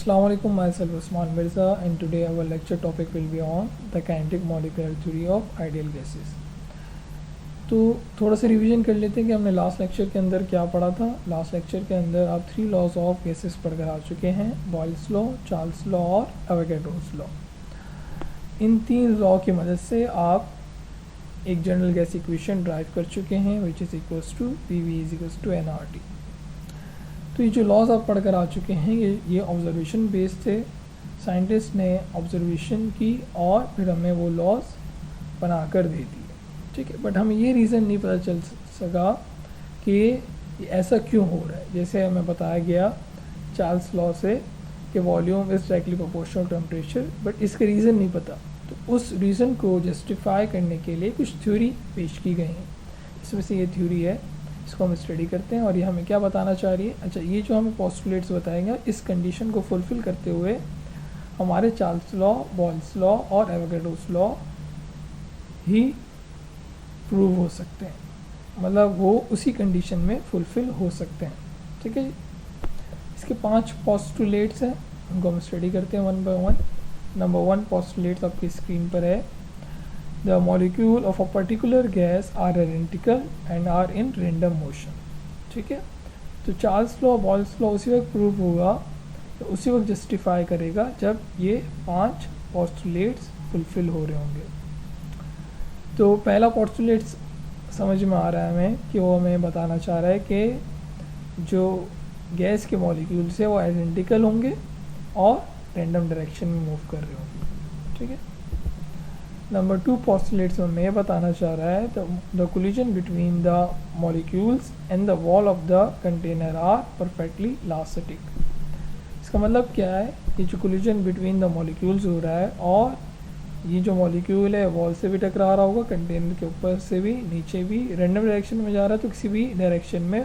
Assalamu alaikum, myself Usman Mirza, and today our lecture topic will be on the kinetic molecular theory of ideal gases. तो थोड़ा सा revision कर लेते हैं कि हमने लास्ट लेक्चर के अंदर क्या पढ़ा था। लास्ट लेक्चर के अंदर आप 3 लॉज ऑफ गैसेस पढ़कर आ चुके हैं, बॉयल्स लॉ, चार्ल्स लॉ और एवोगैड्रोस लॉ। इन 3 लॉ की मदद से आप एक जनरल गैस इक्वेशन ड्राइव कर चुके हैं, which is equals to PV is equals to nRT। तो ये जो लॉज आप पढ़कर आ चुके हैं ये ऑब्जर्वेशन बेस्ड थे। साइंटिस्ट ने ऑब्जर्वेशन की और फिर हमें वो लॉज बनाकर दे दिए, ठीक है। बट हमें ये रीज़न नहीं पता चल सका कि ऐसा क्यों हो रहा है। जैसे हमें बताया गया चार्ल्स लॉ से कि volume is directly proportional temperature, but इसका रीज़न नहीं पता। तो उस रीज़न को जस्टिफाई करने के लिए कुछ थ्योरी पेश की गई हैं। इसमें से ये थ्योरी है, इसको हम स्टडी करते हैं और ये हमें क्या बताना चाह रही है। अच्छा, ये जो हमें पोस्टुलेट्स बताएंगे इस कंडीशन को फुलफ़िल करते हुए हमारे चार्ल्स लॉ, बॉयल्स लॉ और एवोगैड्रोस लॉ ही प्रूव हो सकते हैं, मतलब वो उसी कंडीशन में फुलफ़िल हो सकते हैं, ठीक है। इसके 5 पोस्टुलेट्स हैं, उनको हम स्टडी करते हैं one by one. Number 1 postulates आपकी स्क्रीन पर है। The molecule of a particular gas are identical and are in random motion, ठीक है। तो चार्ल्स लॉ, बॉयल्स लॉ उसी वक्त प्रूव होगा, तो उसी वक्त जस्टिफाई करेगा जब ये 5 पोस्टुलेट्स फुलफ़िल हो रहे होंगे। तो पहला पोस्टुलेट्स समझ में आ रहा है हमें कि वो हमें बताना चाह रहा है कि जो गैस के मॉलिक्यूल्स है वो आइडेंटिकल होंगे और रैंडम डायरेक्शन में मूव कर रहे होंगे, ठीक है। नंबर 2 पोस्टुलेट्स में ये बताना चाह रहा है the collision between the molecules and the wall of the container are perfectly elastic. इसका मतलब क्या है कि जो कोलिजन बिटवीन द मॉलिक्यूल्स हो रहा है और ये जो मॉलिक्यूल है वॉल से भी टकरा रहा होगा, कंटेनर के ऊपर से भी, नीचे भी, रैंडम डायरेक्शन में जा रहा है तो किसी भी डायरेक्शन में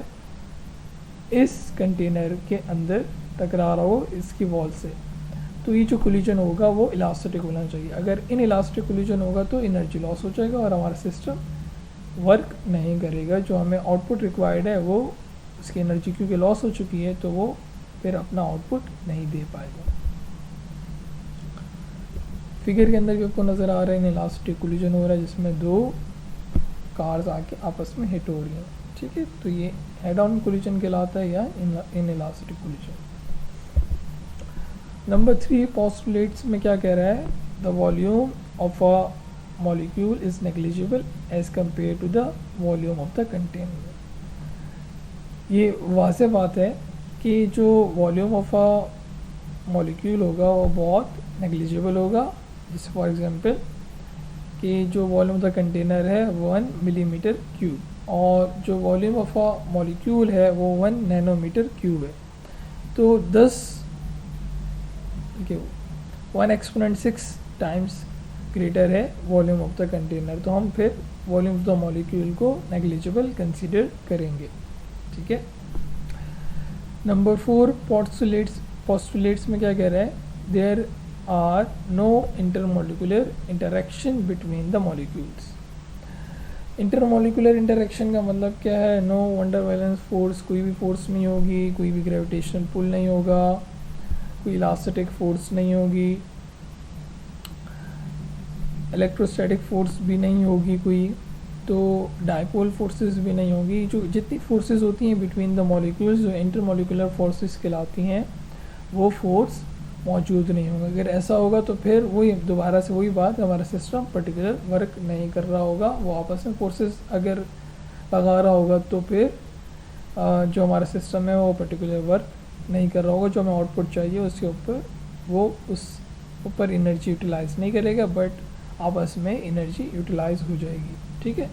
इस कंटेनर के अंदर टकरा रहा हो इसकी वॉल से, तो ये जो कोलिजन होगा वो इलास्टिक होना चाहिए। अगर इन इलास्टिक कोलिजन होगा तो एनर्जी लॉस हो जाएगा और हमारा सिस्टम वर्क नहीं करेगा। जो हमें आउटपुट रिक्वायर्ड है वो उसकी एनर्जी क्योंकि लॉस हो चुकी है तो वो फिर अपना आउटपुट नहीं दे पाएगा। फिगर के अंदर आपको नज़र आ रहा है इलास्टिक कोलिजन हो रहा है जिसमें 2 कार्स आके आपस में हिट हो रही हैं, ठीक है। तो ये हेड ऑन कोलिजन कहलाता है या inelastic collision. Number 3 postulates में क्या कह रहा है, the volume of a molecule is negligible as compare to the volume of the container. ये वाज़ेह बात है कि जो वॉल्यूम ऑफ अ मॉलिक्यूल होगा वो बहुत नेग्लिजिबल होगा। जैसे फॉर एग्जांपल कि जो वॉल्यूम ऑफ द कंटेनर है 1 मिलीमीटर क्यूब और जो वॉल्यूम ऑफ अ मॉलिक्यूल है वो 1 नैनोमीटर क्यूब है। तो 1 एक्सपोनेंट 6 टाइम्स ग्रेटर है वॉल्यूम ऑफ द कंटेनर, तो हम फिर वॉल्यूम ऑफ द मॉलिक्यूल को नेग्लिजिबल कंसीडर करेंगे, ठीक है। नंबर 4 पोस्टुलेट्स में क्या कह रहा है, there are no intermolecular interaction between the molecules. Intermolecular interaction का मतलब क्या है, नो वंडर वैलेंस फोर्स, कोई भी फोर्स नहीं होगी, कोई भी ग्रेविटेशनल पुल नहीं होगा, कोई इलास्टिक फोर्स नहीं होगी, इलेक्ट्रोस्टैटिक फोर्स भी नहीं होगी कोई, तो डाइपोल फोर्सेस भी नहीं होगी। जो जितनी फोर्सेस होती हैं बिटवीन द मॉलिक्यूल्स जो इंटरमोलिकुलर फोर्सेस कहलाती हैं वो फोर्स मौजूद नहीं होगा। अगर ऐसा होगा तो फिर वही दोबारा से वही बात, हमारा सिस्टम पर्टिकुलर वर्क नहीं कर रहा होगा। वो आपस में फोर्सेस अगर लगा रहा होगा तो फिर जो हमारा सिस्टम है वो पर्टिकुलर वर्क नहीं कर रहा होगा। जो हमें आउटपुट चाहिए उसके ऊपर वो उस ऊपर एनर्जी यूटिलाइज़ नहीं करेगा, बट आपस में एनर्जी यूटिलाइज हो जाएगी, ठीक है।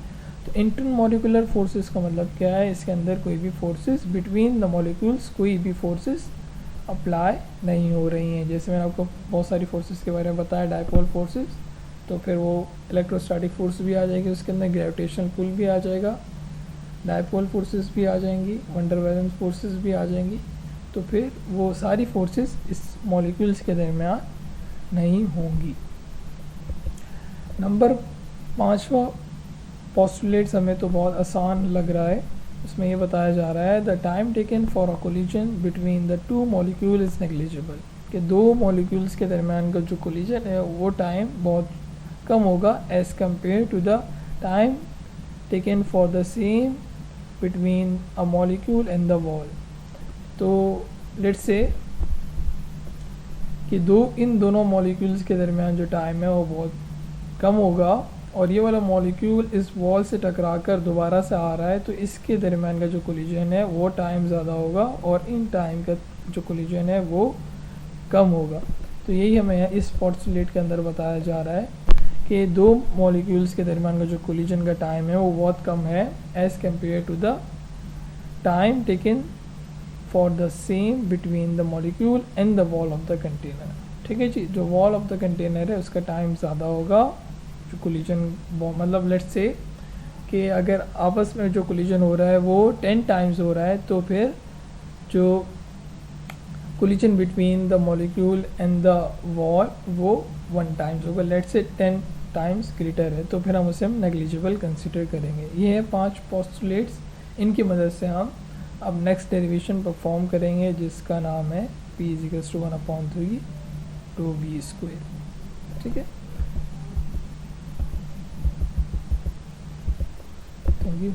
तो इंटरमोलिकुलर फोर्सेस का मतलब क्या है, इसके अंदर कोई भी फोर्सेस बिटवीन द मॉलिक्यूल्स कोई भी फोर्सेस अप्लाई नहीं हो रही हैं। जैसे मैंने आपको बहुत सारी फोर्सेस के बारे में बताया, डाइपोल फोर्सेस, तो फिर वो इलेक्ट्रोस्टैटिक फोर्स भी आ जाएगी, उसके अंदर ग्रेविटेशनल पुल भी आ जाएगा, डाइपोल फोर्सेस भी आ जाएंगी, वंडर वैलेंस फोर्सेस भी आ जाएंगी। तो फिर वो सारी फोर्सेस इस मॉलिक्यूल्स के दरमियान नहीं होंगी। नंबर 5वां पोस्टुलेट्स हमें तो बहुत आसान लग रहा है, उसमें ये बताया जा रहा है the time taken for a collision between the 2 molecule is negligible. कि दो मॉलिक्यूल्स के दरमियान का जो कोलिजन है वो टाइम बहुत कम होगा as compare to the time taken for the same between a molecule and the wall. तो लेट्स से कि इन दोनों मॉलिक्यूल्स के दरमियान जो टाइम है वो बहुत कम होगा और ये वाला मॉलिक्यूल इस वॉल से टकरा कर दोबारा से आ रहा है, तो इसके दरमियान का जो कोलिजन है वो टाइम ज़्यादा होगा और इन टाइम का जो कोलिजन है वो कम होगा। तो यही हमें इस पोस्टुलेट के अंदर बताया जा रहा है कि दो मॉलिक्यूल्स के दरमियान का जो कोलिजन का टाइम है वो बहुत कम है as compare to the time taken for the same between the molecule and the wall of the container. ठीक है जी, जो वॉल ऑफ द कंटेनर है उसका टाइम ज़्यादा होगा जो कोलिजन, मतलब लेट्स से कि अगर आपस में जो कोलिजन हो रहा है वो 10 टाइम्स हो रहा है तो फिर जो collision between the molecule and the wall वो 1 टाइम्स होगा। लेट्स से 10 टाइम्स ग्रेटर है तो फिर हम उसे नेग्लिजिबल कंसिडर करेंगे। ये है 5 पोस्टुलेट्स, इनकी मदद से हम अब नेक्स्ट डेरिवेशन परफॉर्म करेंगे जिसका नाम है P=1/3 ρv²। ठीक है, थैंक यू।